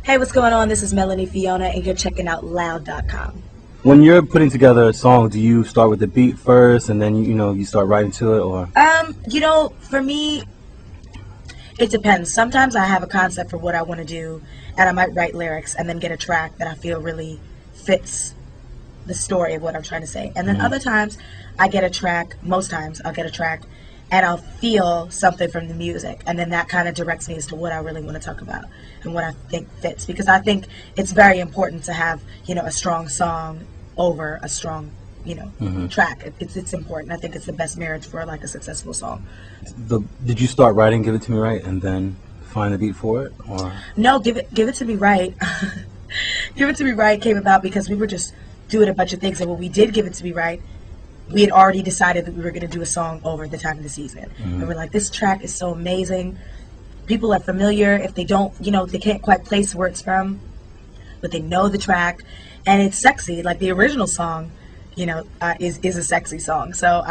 Hey, what's going on? This is Melanie Fiona, and you're checking out loud.com. When you're putting together a song, do you start with the beat first and then you start writing to it, or? For me, it depends. Sometimes I have a concept for what I want to do, and I might write lyrics and then get a track that I feel really fits the story of what I'm trying to say. And then other times, I get a track. Most times, I'll get a track, and I'll feel something from the music, and then that kind of directs me as to what I really want to talk about and what I think fits. Because I think it's very important to have, a strong song over a strong, track. It's important. I think it's the best marriage for like a successful song. Did you start writing "Give It to Me Right" and then find a beat for it, or? No, give it to me right. Give It to Me Right came about because we were just doing a bunch of things, and when we did Give It to Me Right, we had already decided that we were going to do a song over the time of the season. And we're like, this track is so amazing. People are familiar. If they don't, they can't quite place where it's from, but they know the track, and it's sexy. Like the original song, is a sexy song. So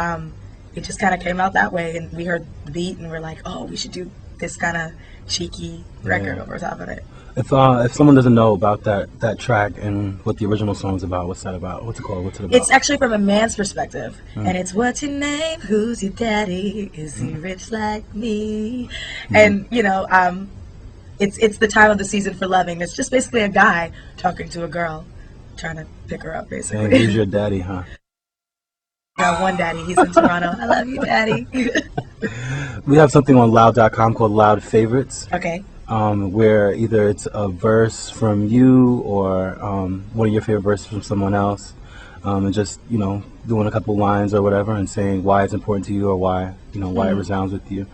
it just kind of came out that way, and we heard the beat, and we're like, oh, we should do this kind of cheeky record over top of it. If someone doesn't know about that track and what the original song's about, what's that about? What's it called? What's it about? It's actually from a man's perspective, and it's what's your name? Who's your daddy? Is he rich like me? And it's the time of the season for loving. It's just basically a guy talking to a girl, trying to pick her up, basically. And who's your daddy, huh? I got one daddy. He's in Toronto. I love you, daddy. We have something on loud.com called Loud Favorites. Okay. Where either it's a verse from you or one of your favorite verses from someone else, and just doing a couple lines or whatever and saying why it's important to you or why why it resounds with you.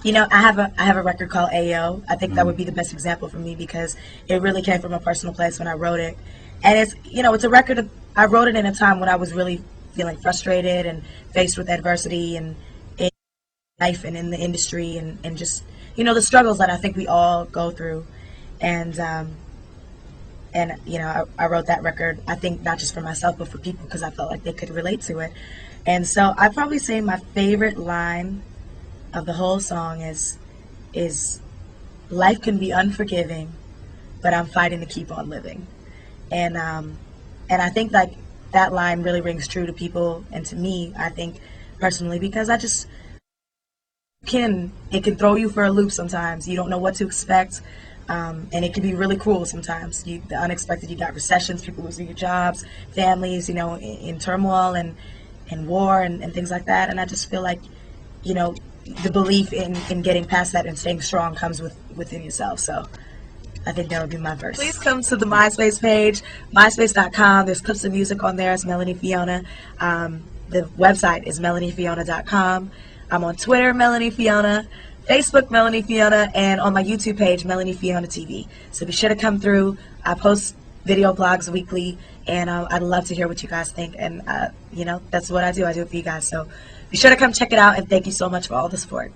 I have a record called Ayo. I think that would be the best example for me because it really came from a personal place when I wrote it, and it's a record. I wrote it in a time when I was really feeling frustrated and faced with adversity and in life and in the industry and just the struggles that I think we all go through. And I wrote that record, I think not just for myself, but for people because I felt like they could relate to it. And so I'd probably say my favorite line of the whole song is life can be unforgiving, but I'm fighting to keep on living. And I think like that line really rings true to people and to me, I think personally, because it can throw you for a loop sometimes. You don't know what to expect, and it can be really cruel sometimes. The unexpected, you got recessions, people losing your jobs, families, in turmoil and war and things like that. And I just feel like, the belief in getting past that and staying strong comes within yourself. So I think that would be my verse. Please come to the MySpace page, myspace.com. There's clips of music on there. It's Melanie Fiona. The website is melaniefiona.com. I'm on Twitter, Melanie Fiona, Facebook, Melanie Fiona, and on my YouTube page, Melanie Fiona TV. So be sure to come through. I post video blogs weekly, and I'd love to hear what you guys think. And, that's what I do. I do it for you guys. So be sure to come check it out, and thank you so much for all the support.